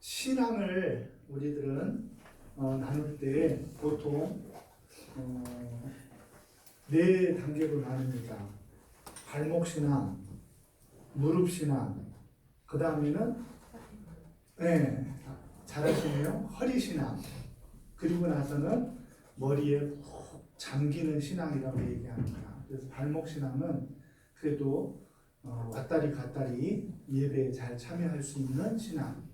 신앙을 우리들은 나눌 때 보통 네 단계로 나눕니다. 발목 신앙, 무릎 신앙, 그 다음에는 잘하시네요. 허리 신앙, 그리고 나서는 머리에 푹 잠기는 신앙이라고 얘기합니다. 그래서 발목 신앙은 그래도 왔다리 갔다리 예배에 잘 참여할 수 있는 신앙,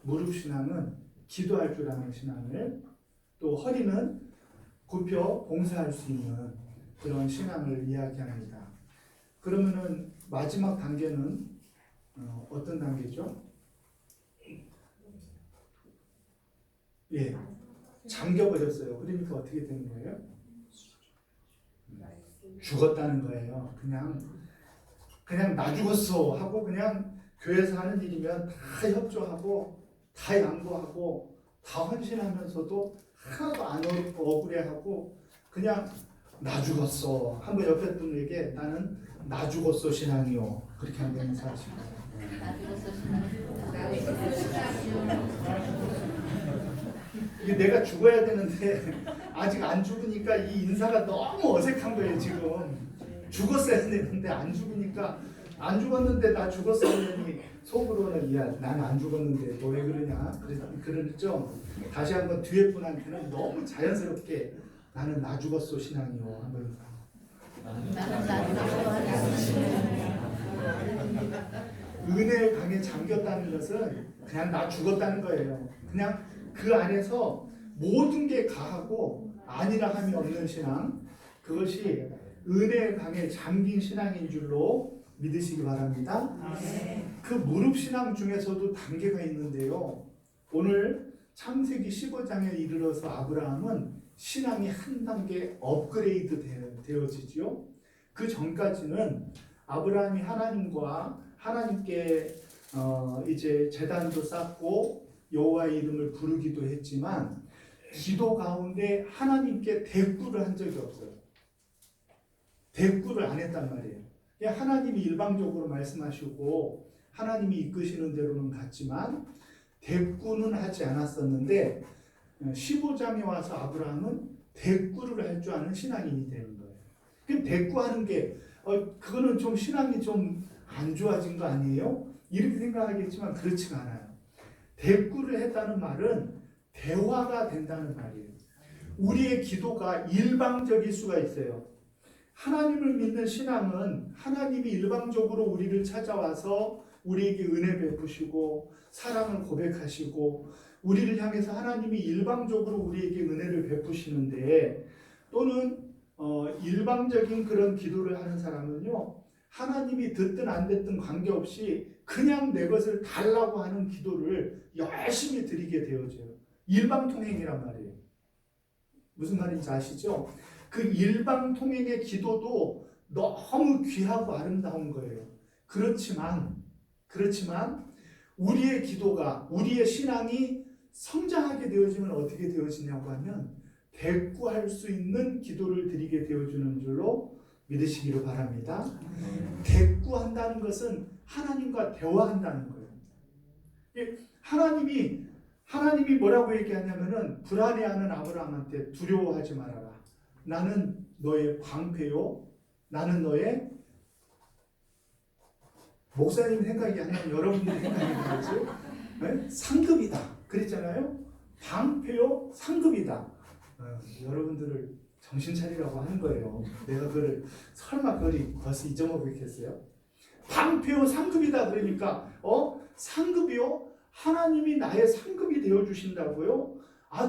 무릎 신앙은 기도할 줄 아는 신앙을, 또 허리는 굽혀 봉사할 수 있는 그런 신앙을 이야기합니다. 그러면은 마지막 단계는 어떤 단계죠? 예, 잠겨버렸어요. 그러니까 어떻게 되는 거예요? 죽었다는 거예요. 그냥 나 죽었어 하고 그냥 교회에서 하는 일이면 다 협조하고 다 양보하고 다 헌신하면서도 하나도 안 억울해하고 그냥 나 죽었어. 한번 옆에 분에게 나는 나 죽었어 신앙이요. 그렇게 한번 인사하시고. 나 죽었어 신앙이요. 이게 내가 죽어야 되는데 아직 안 죽으니까 이 인사가 너무 어색한 거예요. 지금 죽었어야 되는데 안 죽으니까 안 죽었는데 나 죽었으니 속으로는 야 나는 안 죽었는데 너 왜 그러냐 그러죠. 다시 한번 뒤에 분한테는 너무 자연스럽게 나는 나 죽었어 신앙이요 한번 은혜의 강에 잠겼다는 것은 그냥 나 죽었다는 거예요. 그냥 그 안에서 모든 게 가하고 아니라 함이 없는 신앙, 그것이 은혜의 강에 잠긴 신앙인 줄로 믿으시기 바랍니다. 그 무릎 신앙 중에서도 단계가 있는데요. 오늘 창세기 15장에 이르러서 아브라함은 신앙이 한 단계 업그레이드 되어지죠. 그 전까지는 아브라함이 하나님께 이제 제단도 쌓고 여호와의 이름을 부르기도 했지만 기도 가운데 하나님께 대꾸를 한 적이 없어요. 대꾸를 안 했단 말이에요. 하나님이 일방적으로 말씀하시고 하나님이 이끄시는 대로는 갔지만 대꾸는 하지 않았었는데 15장에 와서 아브라함은 대꾸를 할 줄 아는 신앙인이 되는 거예요. 그럼 대꾸하는 게 그거는 좀 신앙이 좀 안 좋아진 거 아니에요? 이렇게 생각하겠지만 그렇지가 않아요. 대꾸를 했다는 말은 대화가 된다는 말이에요. 우리의 기도가 일방적일 수가 있어요. 하나님을 믿는 신앙은 하나님이 일방적으로 우리를 찾아와서 우리에게 은혜 베푸시고 사랑을 고백하시고 우리를 향해서 하나님이 일방적으로 우리에게 은혜를 베푸시는데, 또는 일방적인 그런 기도를 하는 사람은요, 하나님이 듣든 안 듣든 관계없이 그냥 내 것을 달라고 하는 기도를 열심히 드리게 되어져요. 일방통행이란 말이에요. 무슨 말인지 아시죠? 그 일방통행의 기도도 너무 귀하고 아름다운 거예요. 그렇지만 우리의 기도가, 우리의 신앙이 성장하게 되어지면 어떻게 되어지냐고 하면 대꾸할 수 있는 기도를 드리게 되어주는 줄로 믿으시기를 바랍니다. 대꾸한다는 것은 하나님과 대화한다는 거예요. 하나님이 뭐라고 얘기하냐면은 불안해하는 아브라함한테 두려워하지 말아라. 나는 너의 방패요. 나는 너의 목사님 생각이 아니라 여러분들이 생각이 나겠죠? 네? 상급이다. 그랬잖아요. 방패요, 상급이다. 여러분들을 정신 차리라고 하는 거예요. 내가 그걸 설마 그걸 벌써 잊어먹겠어요? 방패요, 상급이다. 그러니까 상급이요? 하나님이 나의 상급이 되어주신다고요?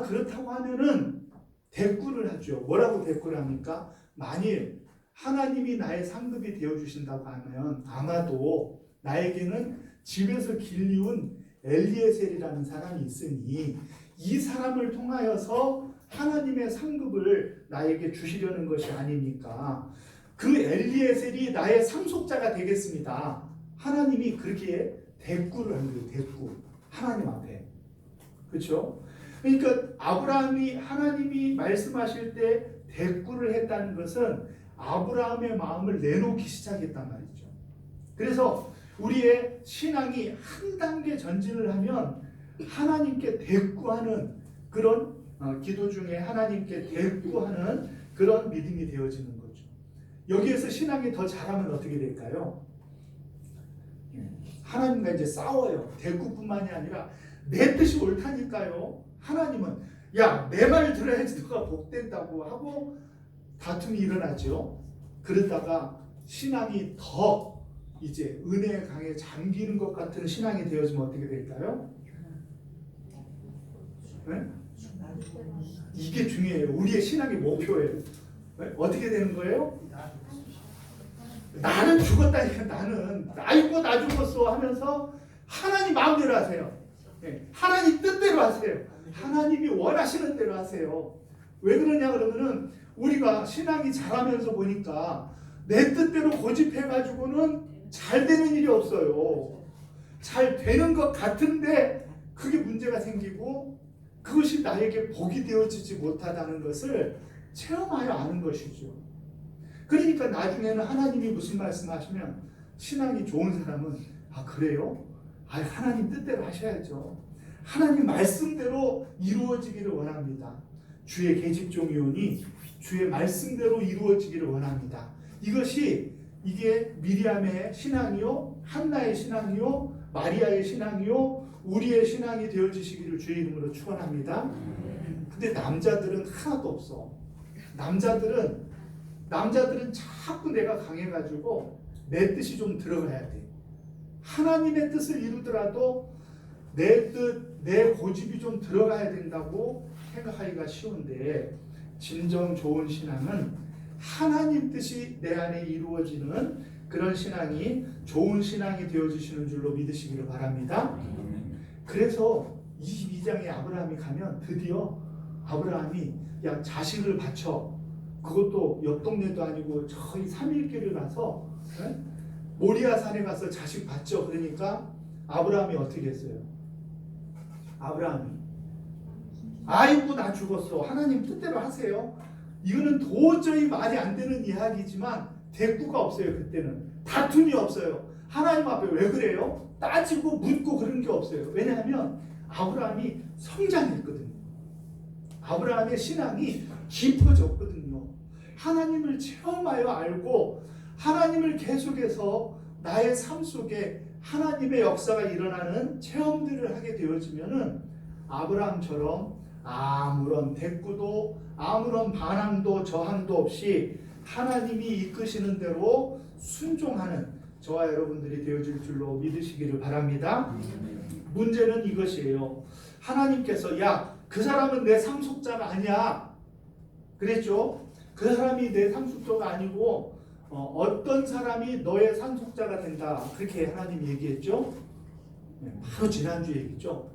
그렇다고 하면은 대꾸를 하죠. 뭐라고 대꾸를 합니까? 만일 하나님이 나의 상급이 되어주신다고 하면 아마도 나에게는 집에서 길리운 엘리에셀이라는 사람이 있으니 이 사람을 통하여서 하나님의 상급을 나에게 주시려는 것이 아니니까 그 엘리에셀이 나의 상속자가 되겠습니다. 하나님이 그렇게 대꾸를 하는 거예요. 대꾸. 하나님 앞에. 그렇죠? 그러니까 아브라함이 하나님이 말씀하실 때 대꾸를 했다는 것은 아브라함의 마음을 내놓기 시작했단 말이죠. 그래서 우리의 신앙이 한 단계 전진을 하면 하나님께 대꾸하는 그런 기도 중에 하나님께 대꾸하는 그런 믿음이 되어지는 거죠. 여기에서 신앙이 더 잘하면 어떻게 될까요? 하나님과 이제 싸워요. 대꾸뿐만이 아니라 내 뜻이 옳다니까요. 하나님은 야, 내 말 들어야지 너가 복된다고 하고 다툼이 일어나죠. 그러다가 신앙이 더 이제 은혜의 강에 잠기는 것 같은 신앙이 되어지면 어떻게 될까요? 네? 이게 중요해요. 우리의 신앙의 목표예요. 네? 어떻게 되는 거예요? 나는 죽었다니까. 나는 나 있고 나 죽었어 하면서 하나님 마음대로 하세요. 네. 하나님 뜻대로 하세요. 하나님이 원하시는 대로 하세요. 왜 그러냐 그러면은 우리가 신앙이 자라면서 보니까 내 뜻대로 고집해가지고는 잘 되는 일이 없어요. 잘 되는 것 같은데 그게 문제가 생기고 그것이 나에게 복이 되어지지 못하다는 것을 체험하여 아는 것이죠. 그러니까 나중에는 하나님이 무슨 말씀하시면 신앙이 좋은 사람은 아 그래요? 아 하나님 뜻대로 하셔야죠. 하나님 말씀대로 이루어지기를 원합니다. 주의 계집종이오니 주의 말씀대로 이루어지기를 원합니다. 이게 미리암의 신앙이요, 한나의 신앙이요, 마리아의 신앙이요, 우리의 신앙이 되어지시기를 주의 이름으로 축원합니다. 근데 남자들은 하나도 없어. 남자들은 자꾸 내가 강해가지고 내 뜻이 좀 들어가야 돼. 하나님의 뜻을 이루더라도 내 뜻, 내 고집이 좀 들어가야 된다고 생각하기가 쉬운데 진정 좋은 신앙은 하나님 뜻이 내 안에 이루어지는 그런 신앙이 좋은 신앙이 되어지시는 줄로 믿으시기를 바랍니다. 그래서 22장에 아브라함이 가면 드디어 아브라함이 야 자식을 바쳐, 그것도 옆 동네도 아니고 저희 3일길을 가서 모리아 산에 가서 자식 바쳐. 그러니까 아브라함이 어떻게 했어요? 아브라함이 아이고 나 죽었어. 하나님 뜻대로 하세요. 이거는 도저히 말이 안 되는 이야기지만 대꾸가 없어요. 그때는 다툼이 없어요. 하나님 앞에 왜 그래요? 따지고 묻고 그런 게 없어요. 왜냐하면 아브라함이 성장했거든요. 아브라함의 신앙이 깊어졌거든요. 하나님을 체험하여 알고 하나님을 계속해서 나의 삶 속에 하나님의 역사가 일어나는 체험들을 하게 되어지면은 아브라함처럼 아무런 대꾸도 아무런 반항도 저항도 없이 하나님이 이끄시는 대로 순종하는 저와 여러분들이 되어질 줄로 믿으시기를 바랍니다. 문제는 이것이에요. 하나님께서 야, 그 사람은 내 상속자가 아니야 그랬죠. 그 사람이 내 상속자가 아니고 어떤 사람이 너의 상속자가 된다 그렇게 하나님이 얘기했죠. 바로 지난주 얘기죠.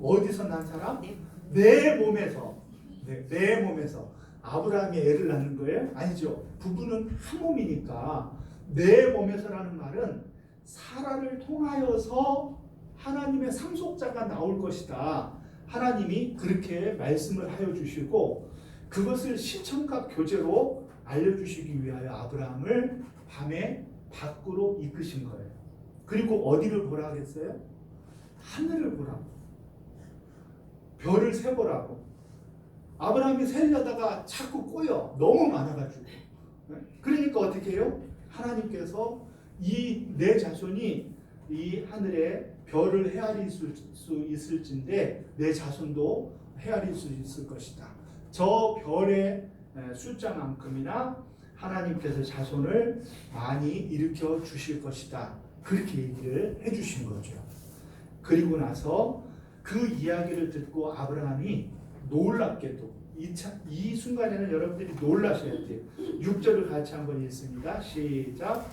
어디서 난 사람? 내 몸에서. 내 몸에서. 아브라함이 애를 낳는 거예요? 아니죠. 부부는 한 몸이니까 내 몸에서라는 말은 사라를 통하여서 하나님의 상속자가 나올 것이다. 하나님이 그렇게 말씀을 하여 주시고 그것을 시청각 교제로 알려주시기 위하여 아브라함을 밤에 밖으로 이끄신 거예요. 그리고 어디를 보라 그랬어요? 하늘을 보라고. 별을 세보라고. 아브라함이 세려다가 자꾸 꼬여. 너무 많아가지고. 그러니까 어떻게 해요? 하나님께서 이 내 자손이 이 하늘에 별을 헤아릴 수 있을진데 내 자손도 헤아릴 수 있을 것이다. 저 별의 숫자만큼이나 하나님께서 자손을 많이 일으켜 주실 것이다. 그렇게 얘기를 해주신 거죠. 그리고 나서 그 이야기를 듣고 아브라함이 놀랍게도 이 순간에는 여러분들이 놀라셔야 돼요. 6절을 같이 한번 읽습니다. 시작.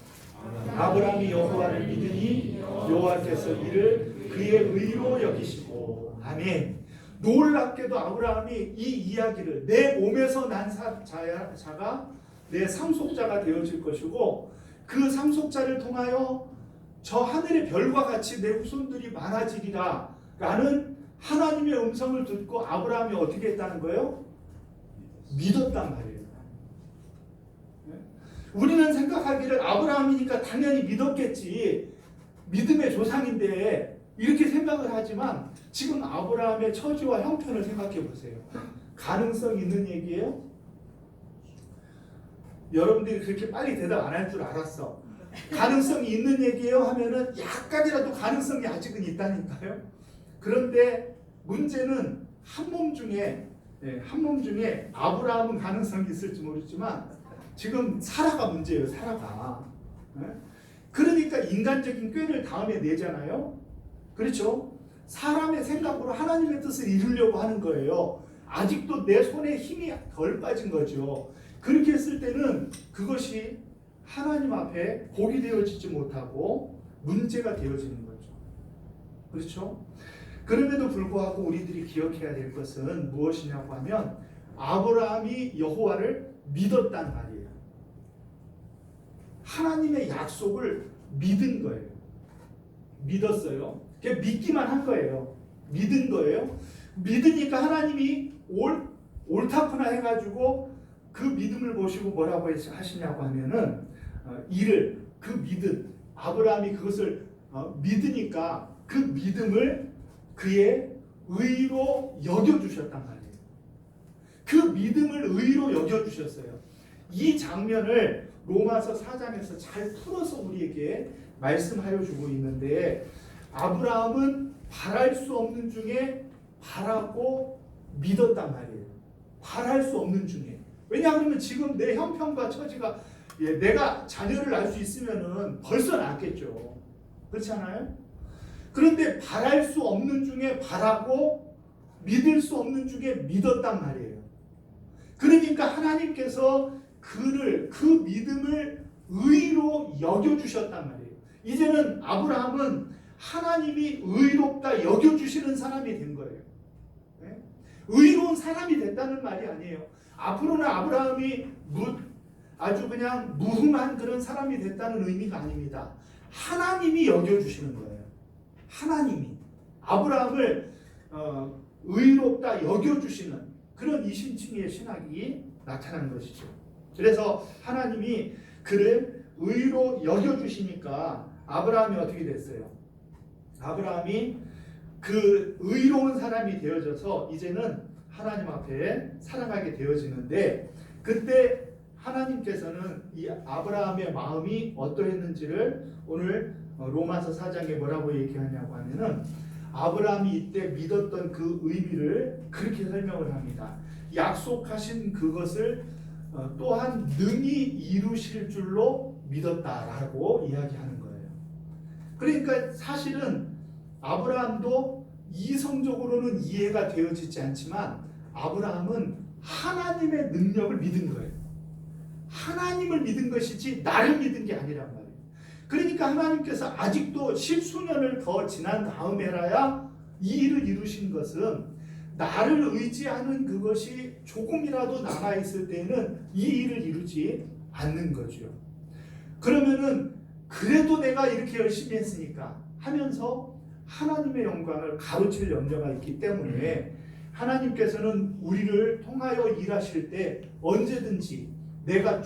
아브라함이 여호와를 믿으니 여호와께서 이를 그의 의로 여기시고. 아멘. 놀랍게도 아브라함이 이 이야기를 내 몸에서 난 자가 내 상속자가 되어질 것이고 그 상속자를 통하여 저 하늘의 별과 같이 내 후손들이 많아지리라 라는 하나님의 음성을 듣고 아브라함이 어떻게 했다는 거예요? 믿었단 말이에요. 우리는 생각하기를 아브라함이니까 당연히 믿었겠지. 믿음의 조상인데 이렇게 생각을 하지만 지금 아브라함의 처지와 형편을 생각해 보세요. 가능성 있는 얘기예요? 여러분들이 그렇게 빨리 대답 안 할 줄 알았어. 가능성이 있는 얘기예요 하면은 약간이라도 가능성이 아직은 있다니까요. 그런데 문제는 한 몸 중에 아브라함은 가능성이 있을지 모르지만 지금 사라가 문제예요. 사라가. 그러니까 인간적인 꾀를 다음에 내잖아요. 그렇죠? 사람의 생각으로 하나님의 뜻을 이루려고 하는 거예요. 아직도 내 손에 힘이 덜 빠진 거죠. 그렇게 했을 때는 그것이 하나님 앞에 복이 되어지지 못하고 문제가 되어지는 거죠. 그렇죠? 그럼에도 불구하고 우리들이 기억해야 될 것은 무엇이냐고 하면 아브라함이 여호와를 믿었단 말이에요. 하나님의 약속을 믿은 거예요. 믿었어요. 그냥 믿기만 한 거예요. 믿은 거예요. 믿으니까 하나님이 옳다구나 해가지고 그 믿음을 보시고 뭐라고 하시냐고 하면은 그 믿음, 아브라함이 그것을 믿으니까 그 믿음을 그의 의로 여겨주셨단 말이에요. 그 믿음을 의로 여겨주셨어요. 이 장면을 로마서 4장에서 잘 풀어서 우리에게 말씀하여 주고 있는데 아브라함은 바랄 수 없는 중에 바라고 믿었단 말이에요. 바랄 수 없는 중에. 왜냐하면 지금 내 형편과 처지가 내가 자녀를 낳을 수 있으면은 벌써 낳았겠죠. 그렇지 않아요? 그런데 바랄 수 없는 중에 바라고 믿을 수 없는 중에 믿었단 말이에요. 그러니까 하나님께서 그 믿음을 의로 여겨주셨단 말이에요. 이제는 아브라함은 하나님이 의롭다 여겨주시는 사람이 된 거예요. 네? 의로운 사람이 됐다는 말이 아니에요. 앞으로는 아브라함이 아주 그냥 무흠한 그런 사람이 됐다는 의미가 아닙니다. 하나님이 여겨주시는 거예요. 하나님이 아브라함을 의롭다 여겨주시는 그런 이심층의 신학이 나타난 것이죠. 그래서 하나님이 그를 의로 여겨주시니까 아브라함이 어떻게 됐어요? 아브라함이 그 의로운 사람이 되어져서 이제는 하나님 앞에 살아가게 되어지는데 그때 하나님께서는 이 아브라함의 마음이 어떠했는지를 오늘 로마서 4장에 뭐라고 얘기하냐고 하면은 아브라함이 이때 믿었던 그 의미를 그렇게 설명을 합니다. 약속하신 그것을 또한 능히 이루실 줄로 믿었다라고 이야기하는 거예요. 그러니까 사실은 아브라함도 이성적으로는 이해가 되어지지 않지만 아브라함은 하나님의 능력을 믿은 거예요. 하나님을 믿은 것이지 나를 믿은 게 아니란 말이에요. 그러니까 하나님께서 아직도 십수년을 더 지난 다음에라야 이 일을 이루신 것은 나를 의지하는 그것이 조금이라도 남아있을 때는 이 일을 이루지 않는 거죠. 그러면은 그래도 내가 이렇게 열심히 했으니까 하면서 하나님의 영광을 가로챌 염려가 있기 때문에 하나님께서는 우리를 통하여 일하실 때 언제든지 내가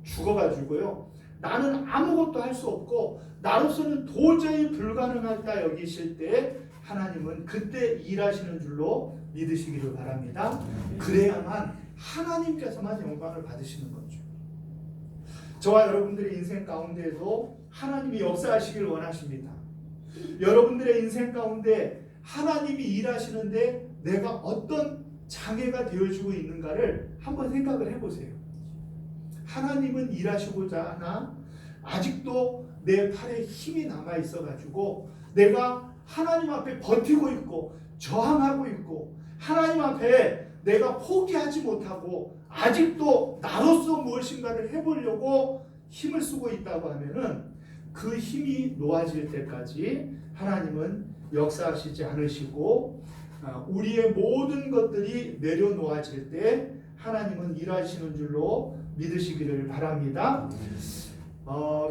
죽어가지고요. 나는 아무것도 할 수 없고 나로서는 도저히 불가능하다 여기실 때 하나님은 그때 일하시는 줄로 믿으시기를 바랍니다. 그래야만 하나님께서만 영광을 받으시는 거죠. 저와 여러분들의 인생 가운데에도 하나님이 역사하시길 원하십니다. 여러분들의 인생 가운데 하나님이 일하시는데 내가 어떤 장애가 되어지고 있는가를 한번 생각을 해보세요. 하나님은 일하시고자 하나 아직도 내 팔에 힘이 남아 있어가지고 내가 하나님 앞에 버티고 있고 저항하고 있고 하나님 앞에 내가 포기하지 못하고 아직도 나로서 무엇인가를 해보려고 힘을 쓰고 있다고 하면은 그 힘이 놓아질 때까지 하나님은 역사하시지 않으시고 우리의 모든 것들이 내려놓아질 때 하나님은 일하시는 줄로 믿으시기를 바랍니다.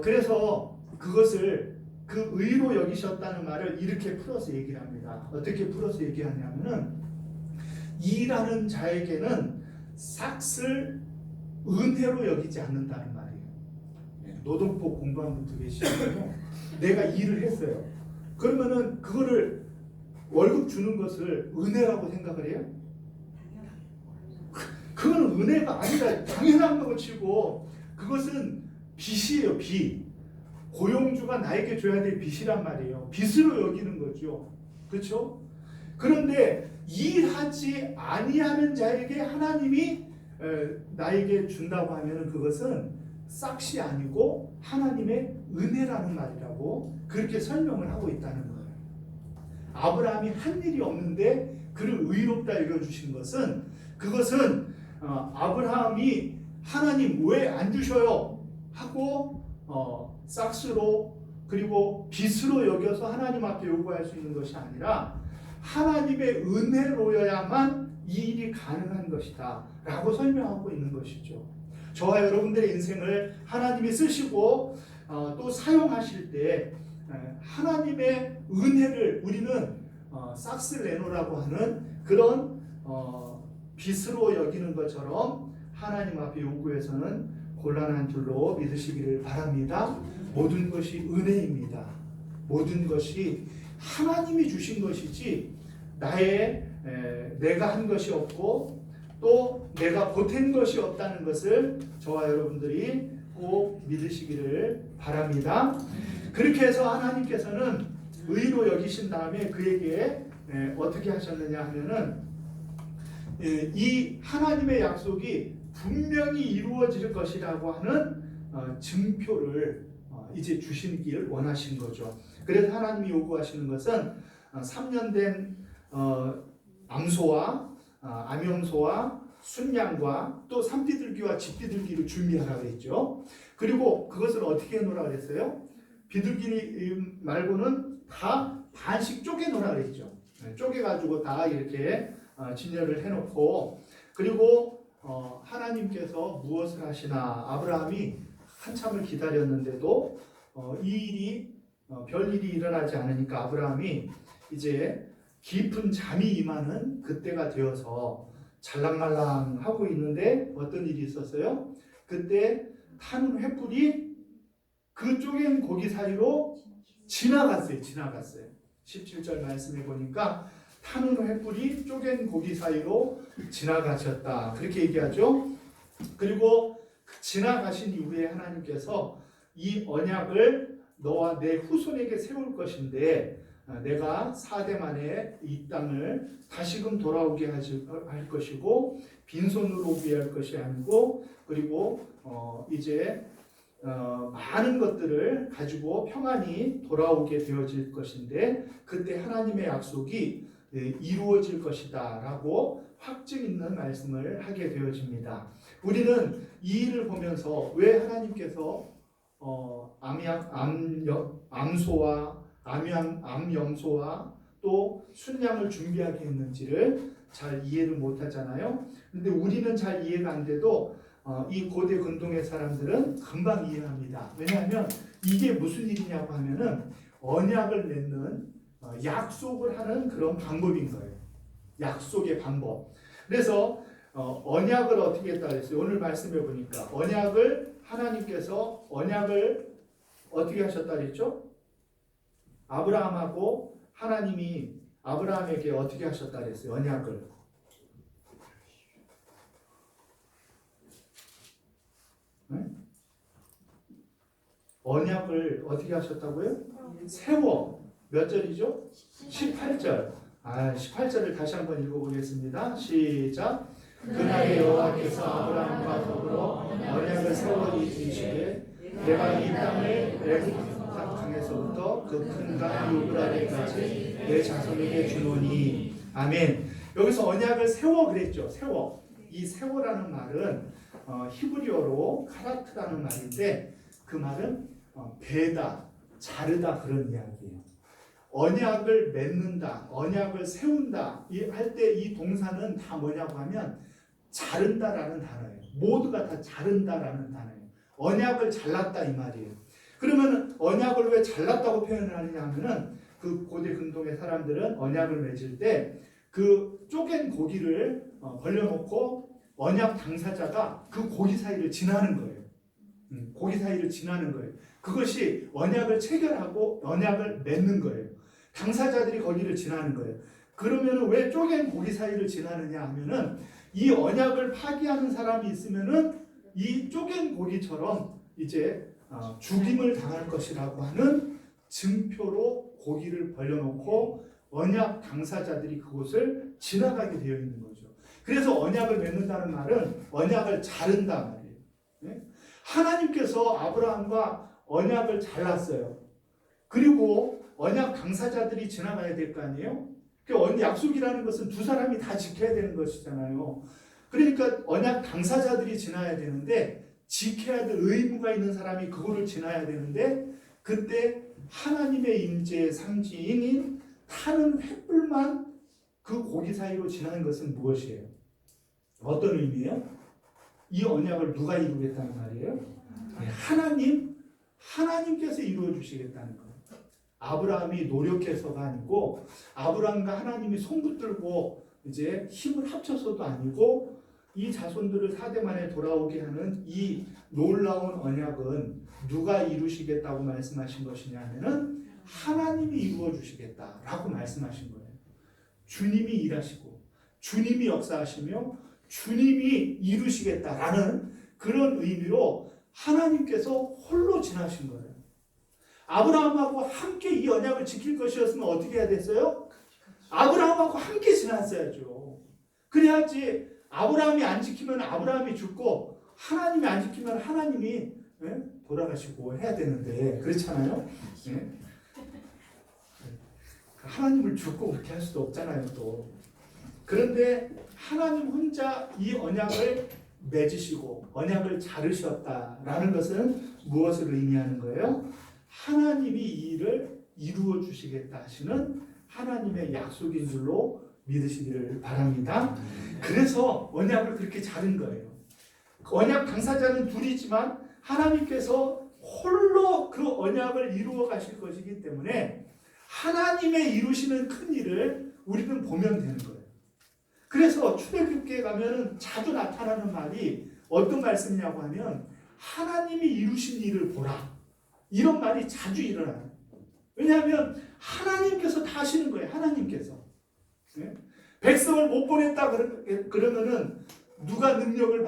그래서 그것을 그 의로 여기셨다는 말을 이렇게 풀어서 얘기를 합니다. 어떻게 풀어서 얘기하냐면은 일하는 자에게는 삭슬 은혜로 여기지 않는다는 말이에요. 노동법 공부한 분도 계시거든요. 내가 일을 했어요. 그러면은 그거를 월급 주는 것을 은혜라고 생각을 해요? 그건 은혜가 아니라 당연한 거 치고 그것은 빚이에요. 빚. 고용주가 나에게 줘야 될 빚이란 말이에요. 빚으로 여기는 거죠. 그렇죠? 그런데 일하지 아니하는 자에게 하나님이 나에게 준다고 하면 그것은 싹시 아니고 하나님의 은혜라는 말이라고 그렇게 설명을 하고 있다는 거예요. 아브라함이 한 일이 없는데 그를 의롭다 여겨주신 것은 그것은 아브라함이 하나님 왜 안 주셔요? 하고 싹스로 그리고 빚으로 여겨서 하나님 앞에 요구할 수 있는 것이 아니라 하나님의 은혜로여야만 이 일이 가능한 것이다 라고 설명하고 있는 것이죠. 저와 여러분들의 인생을 하나님이 쓰시고 또 사용하실 때 하나님의 은혜를 우리는 싹스레노라고 하는 그런 빚으로 여기는 것처럼 하나님 앞에 요구해서는 곤란한 줄로 믿으시기를 바랍니다. 모든 것이 은혜입니다. 모든 것이 하나님이 주신 것이지 내가 한 것이 없고 또 내가 보탠 것이 없다는 것을 저와 여러분들이 꼭 믿으시기를 바랍니다. 그렇게 해서 하나님께서는 의로 여기신 다음에 그에게 어떻게 하셨느냐 하면은 이 하나님의 약속이 분명히 이루어질 것이라고 하는 증표를 이제 주시길 원하신 거죠. 그래서 하나님이 요구하시는 것은 3년 된 암소와 암염소와 순양과 또 산비둘기와 집비둘기를 준비하라고 했죠. 그리고 그것을 어떻게 해놓으라 그랬어요? 비둘기 말고는 다 반씩 쪼개놓으라 그랬죠. 쪼개가지고 다 이렇게 진열을 해놓고 그리고 하나님께서 무엇을 하시나 아브라함이 한참을 기다렸는데도 이 일이 별일이 일어나지 않으니까 아브라함이 이제 깊은 잠이 임하는 그때가 되어서 잘랑말랑하고 있는데 어떤 일이 있었어요? 그때 타는 횃불이 그 쪼갠 고기 사이로 지나갔어요. 17절 말씀해 보니까 타는 횃불이 쪼갠 고기 사이로 지나가셨다. 그렇게 얘기하죠. 그리고 지나가신 이후에 하나님께서 이 언약을 너와 내 후손에게 세울 것인데 내가 4대 만에 이 땅을 다시금 돌아오게 할 것이고 빈손으로 오게 할 것이 아니고 그리고 이제 많은 것들을 가지고 평안히 돌아오게 되어질 것인데 그때 하나님의 약속이 이루어질 것이다 라고 확증 있는 말씀을 하게 되어집니다. 우리는 이 일을 보면서 왜 하나님께서 암소와 암염소와 또 순양을 준비하게 했는지를 잘 이해를 못하잖아요. 근데 우리는 잘 이해가 안 돼도 이 고대 근동의 사람들은 금방 이해합니다. 왜냐하면 이게 무슨 일이냐고 하면은 언약을 맺는 약속을 하는 그런 방법인 거예요. 약속의 방법. 그래서 언약을 어떻게 했다 그랬어요? 오늘 말씀해 보니까 하나님께서 언약을 어떻게 하셨다 그랬죠? 아브라함하고 하나님이 아브라함에게 어떻게 하셨다 그랬어요? 언약을. 네? 언약을 어떻게 하셨다고요? 세워. 몇 절이죠? 18절. 18절을 다시 한번 읽어보겠습니다. 시작. 그날에 여호와께서 아브라함과 더불어 언약을 세워 이르시되 내가 이 땅을 애굽 강에서부터 그 큰 강 유브라데까지 내 자손에게 주노니. 아멘. 여기서 언약을 세워 그랬죠. 세워. 이 세워라는 말은 히브리어로 카라트라는 말인데 그 말은 베다, 자르다 그런 이야기예요. 언약을 맺는다, 언약을 세운다 할 때 이 동사는 다 뭐냐고 하면 자른다라는 단어예요. 모두가 다 자른다라는 단어예요. 언약을 잘랐다 이 말이에요. 그러면 언약을 왜 잘랐다고 표현을 하느냐 하면은 그 고대 근동의 사람들은 언약을 맺을 때 그 쪼갠 고기를 벌려놓고 언약 당사자가 그 고기 사이를 지나는 거예요. 고기 사이를 지나는 거예요. 그것이 언약을 체결하고 언약을 맺는 거예요. 당사자들이 거기를 지나는 거예요. 그러면은 왜 쪼갠 고기 사이를 지나느냐 하면은 이 언약을 파기하는 사람이 있으면은 이 쪼갠 고기처럼 이제 죽임을 당할 것이라고 하는 증표로 고기를 벌려놓고 언약 당사자들이 그곳을 지나가게 되어 있는 거죠. 그래서 언약을 맺는다는 말은 언약을 자른다 말이에요. 네? 하나님께서 아브라함과 언약을 잘랐어요. 그리고 언약 당사자들이 지나가야 될 거 아니에요? 약속이라는 것은 두 사람이 다 지켜야 되는 것이잖아요. 그러니까 언약 당사자들이 지나야 되는데 지켜야 될 의무가 있는 사람이 그거를 지나야 되는데 그때 하나님의 임재의 상징인 타는 횃불만 그 고기 사이로 지나는 것은 무엇이에요? 어떤 의미예요? 이 언약을 누가 이루겠다는 말이에요? 하나님께서 이루어 주시겠다는 거예요. 아브라함이 노력해서가 아니고 아브라함과 하나님이 손붙들고 이제 힘을 합쳐서도 아니고 이 자손들을 4대 만에 돌아오게 하는 이 놀라운 언약은 누가 이루시겠다고 말씀하신 것이냐 하면은 하나님이 이루어 주시겠다라고 말씀하신 거예요. 주님이 일하시고 주님이 역사하시며 주님이 이루시겠다라는 그런 의미로 하나님께서 홀로 지나신 거예요. 아브라함하고 함께 이 언약을 지킬 것이었으면 어떻게 해야 됐어요? 아브라함하고 함께 지났어야죠. 그래야지 아브라함이 안 지키면 아브라함이 죽고 하나님이 안 지키면 하나님이 돌아가시고 해야 되는데 그렇잖아요. 하나님을 죽고 그렇게 할 수도 없잖아요. 또 그런데 하나님 혼자 이 언약을 맺으시고 언약을 자르셨다라는 것은 무엇을 의미하는 거예요? 하나님이 이 일을 이루어 주시겠다 하시는 하나님의 약속인 줄로 믿으시기를 바랍니다. 그래서 언약을 그렇게 자른 거예요. 언약 당사자는 둘이지만 하나님께서 홀로 그 언약을 이루어 가실 것이기 때문에 하나님의 이루시는 큰 일을 우리는 보면 되는 거예요. 그래서 출애굽기에 가면은 자주 나타나는 말이 어떤 말씀이냐고 하면 하나님이 이루신 일을 보라. 이런 말이 자주 일어나요. 왜냐하면 하나님께서 다 하시는 거예요. 하나님께서. 백성을 못 보냈다 그러면은 누가 능력을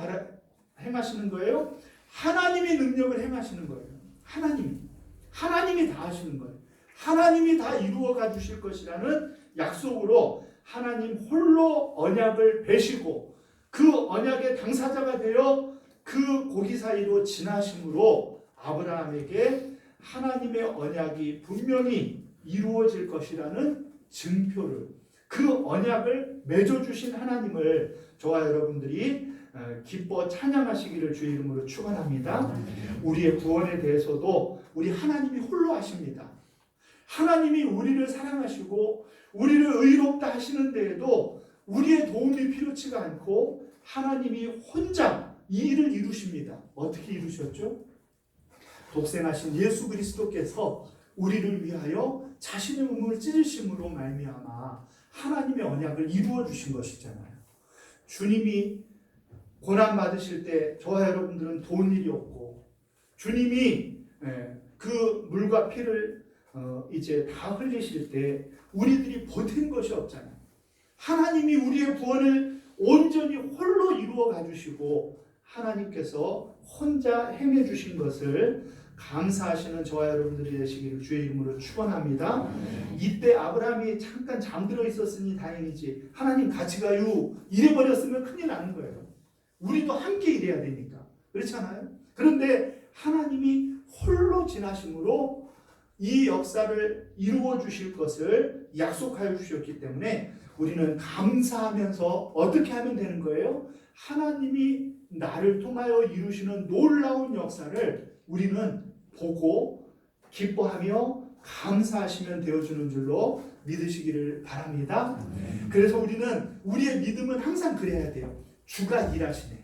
행하시는 거예요? 하나님이 능력을 행하시는 거예요. 하나님이 다 하시는 거예요. 하나님이 다 이루어 가 주실 것이라는 약속으로 하나님 홀로 언약을 베시고 그 언약의 당사자가 되어 그 고기 사이로 지나심으로 아브라함에게 하나님의 언약이 분명히 이루어질 것이라는 증표를 그 언약을 맺어주신 하나님을 저와 여러분들이 기뻐 찬양하시기를 주의 이름으로 축원합니다. 우리의 구원에 대해서도 우리 하나님이 홀로 하십니다. 하나님이 우리를 사랑하시고 우리를 의롭다 하시는 데에도 우리의 도움이 필요치가 않고 하나님이 혼자 이 일을 이루십니다. 어떻게 이루셨죠? 독생하신 예수 그리스도께서 우리를 위하여 자신의 몸을 찢으심으로 말미암아 하나님의 언약을 이루어 주신 것이잖아요. 주님이 고난 받으실 때 저와 여러분들은 도울 일이 없고 주님이 그 물과 피를 이제 다 흘리실 때 우리들이 보탠 것이 없잖아요. 하나님이 우리의 구원을 온전히 홀로 이루어 가주시고 하나님께서 혼자 행해 주신 것을 감사하시는 저와 여러분들이 되시기를 주의 이름으로 축원합니다. 이때 아브라함이 잠깐 잠들어 있었으니 다행이지 하나님 같이 가요 이래버렸으면 큰일 나는 거예요. 우리도 함께 일해야 되니까 그렇잖아요. 그런데 하나님이 홀로 지나심으로 이 역사를 이루어 주실 것을 약속하여 주셨기 때문에 우리는 감사하면서 어떻게 하면 되는 거예요? 하나님이 나를 통하여 이루시는 놀라운 역사를 우리는 보고 기뻐하며 감사하시면 되어주는 줄로 믿으시기를 바랍니다. 그래서 우리는 우리의 믿음은 항상 그래야 돼요. 주가 일하시네.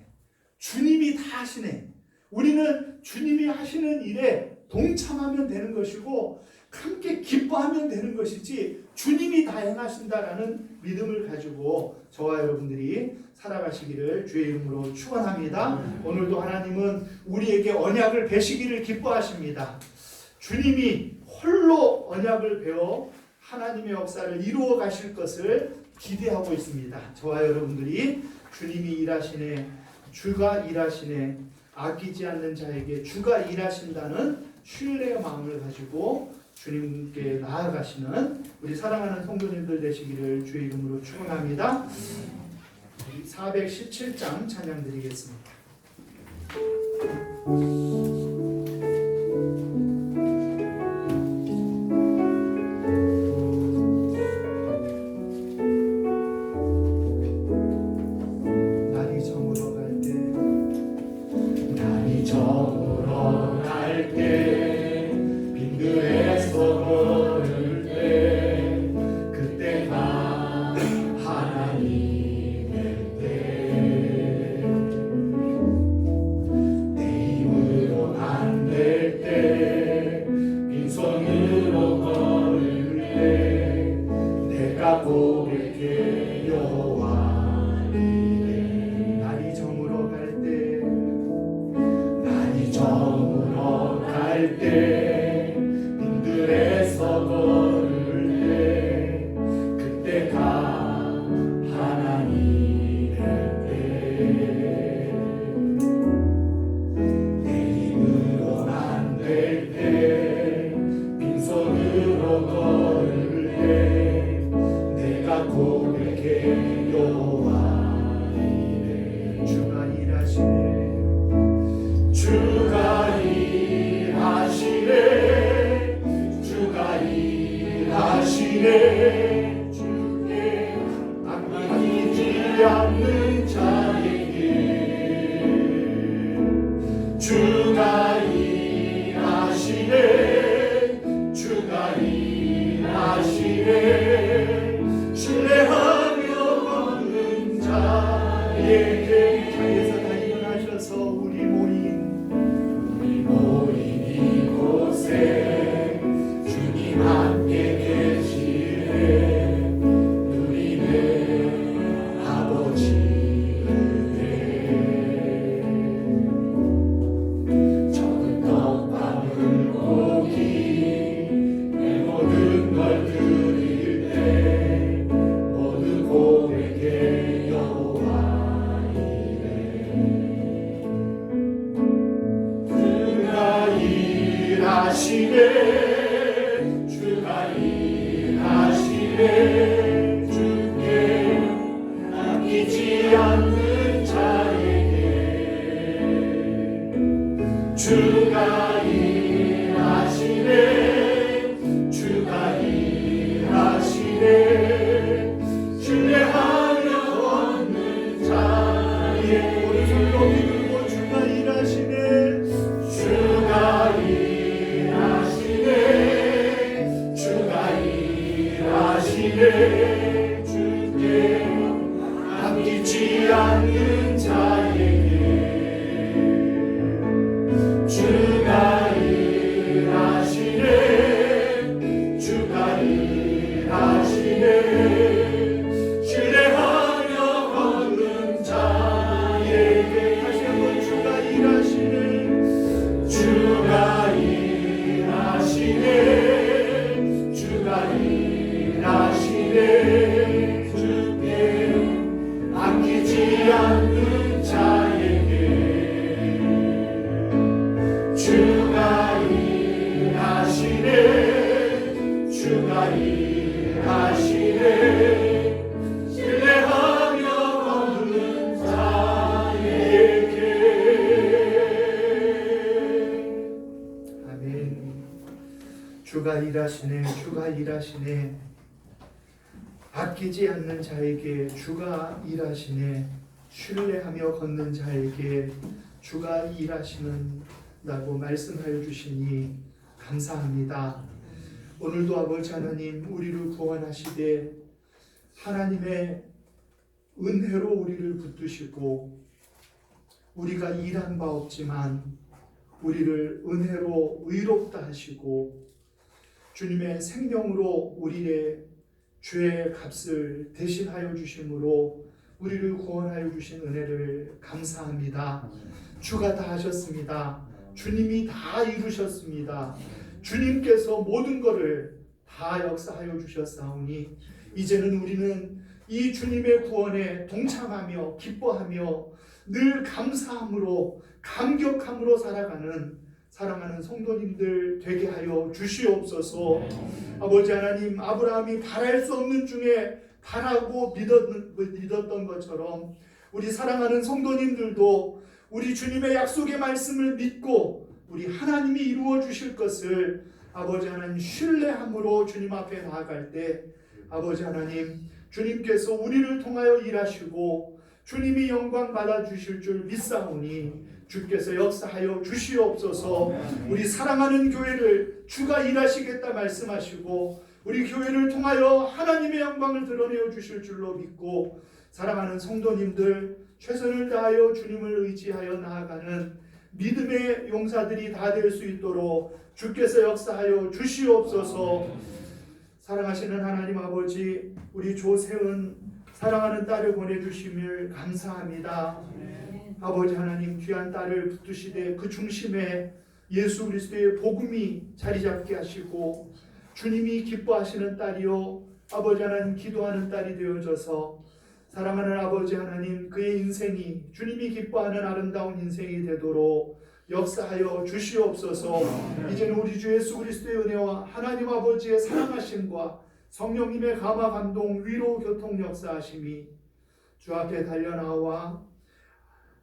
주님이 다 하시네. 우리는 주님이 하시는 일에 동참하면 되는 것이고 함께 기뻐하면 되는 것이지 주님이 다 행하신다라는 믿음을 가지고 저와 여러분들이 살아가시기를 주의 이름으로 축원합니다. 오늘도 하나님은 우리에게 언약을 베시기를 기뻐하십니다. 주님이 홀로 언약을 베어 하나님의 역사를 이루어 가실 것을 기대하고 있습니다. 저와 여러분들이 주님이 일하시네, 주가 일하시네, 아끼지 않는 자에게 주가 일하신다는 신뢰의 마음을 가지고 주님께 나아가시는 우리 사랑하는 성도님들 되시기를 주의 이름으로 축원합니다. 417장 찬양 드리겠습니다. 날이 저물어 갈 때, 날이 저물어 갈 때, 빈들에서 걸을 때, 그때가 하나님의 때, 내 힘으로 안 될 때, 빈손으로 걸을 때, 내가 고백해 여호와 이래. 날이 저물어 갈 때, 날이 저물어 갈 때, 빈들에서 걸을 때, 그때가 하나님의 때, 내 힘으로 안 될 때, 빈손으로 걸을 때, 내가 고백해 여호와 이래. 주가 일하시네, 주가 일하시네, 주가 일하시네, 주께 아끼지 않는 자에게 주가 일하시네, 주가 일하시네, 신뢰하며 걷는 자에게. 자리에서 다 일어나셔서 우리 모인 이곳에 주님 함께 계시네, 누리네 아버지 은혜. 적은 떡과 물고기 내 모든 걸 드릴 때, 모두 고백해 여호와 이래. 주가 일하시네, 주가 일하시네, 주께 아끼지 않는 자에게 주가 일하시네, 주가 일하시네, 신뢰하며 걷는 자에게. 우리 손으로 믿고 주가 일하시네, 주가 일하시네, 주가 일하시네, 주께 아끼지 않는 자에게 주가 일하시네, 주가 일하시네, 신뢰하며 걷는 자에게. 다시 한번 주가 일하시네, 주가 일하시네, 주가 일하시네, 주께 아끼지 않는 자에게 주가 일하시네, 주가 일하시네, 신뢰하며 걷는 자에게. 아멘. 주가 일하시네, 주가 일하시네, 아끼지 않는 자에게 주가 일하시네, 신뢰하며 걷는 자에게 주가 일하시는다고 말씀하여 주시니 감사합니다. 오늘도 아버지 하나님, 우리를 구원하시되 하나님의 은혜로 우리를 붙드시고, 우리가 일한 바 없지만 우리를 은혜로 의롭다 하시고, 주님의 생명으로 우리의 죄의 값을 대신하여 주심으로 우리를 구원하여 주신 은혜를 감사합니다. 주가 다 하셨습니다. 주님이 다 이루셨습니다. 주님께서 모든 것을 다 역사하여 주셨사오니 이제는 우리는 이 주님의 구원에 동참하며 기뻐하며 늘 감사함으로 감격함으로 살아가는 사랑하는 성도님들 되게 하여 주시옵소서. 아버지 하나님, 아브라함이 바랄 수 없는 중에 바라고 믿었던 것처럼 우리 사랑하는 성도님들도 우리 주님의 약속의 말씀을 믿고 우리 하나님이 이루어 주실 것을 아버지 하나님 신뢰함으로 주님 앞에 나아갈 때 아버지 하나님, 주님께서 우리를 통하여 일하시고 주님이 영광 받아 주실 줄 믿사오니 주께서 역사하여 주시옵소서. 우리 사랑하는 교회를 주가 일하시겠다 말씀하시고 우리 교회를 통하여 하나님의 영광을 드러내어 주실 줄로 믿고 사랑하는 성도님들 최선을 다하여 주님을 의지하여 나아가는 믿음의 용사들이 다 될 수 있도록 주께서 역사하여 주시옵소서. 사랑하시는 하나님 아버지, 우리 조세은 사랑하는 딸을 보내주심을 감사합니다. 아버지 하나님, 귀한 딸을 붙드시되 그 중심에 예수 그리스도의 복음이 자리 잡게 하시고 주님이 기뻐하시는 딸이요 아버지 하나님 기도하는 딸이 되어져서 사랑하는 아버지 하나님, 그의 인생이 주님이 기뻐하는 아름다운 인생이 되도록 역사하여 주시옵소서. 이제는 우리 주 예수 그리스도의 은혜와 하나님 아버지의 사랑하심과 성령님의 감화 감동 위로 교통 역사하심이 주 앞에 달려나와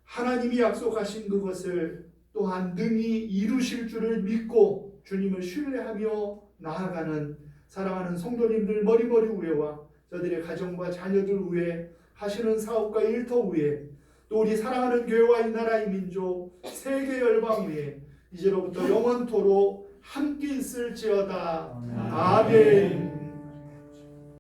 하나님이 약속하신 그것을 또한 능히 이루실 줄을 믿고 주님을 신뢰하며 나아가는 사랑하는 성도님들 머리머리 위에와 저들의 가정과 자녀들 위에 하시는 사업과 일터 위에 또 우리 사랑하는 교회와 이 나라의 민족 세계 열방 위에 이제로부터 영원토록 함께 있을지어다. 아멘.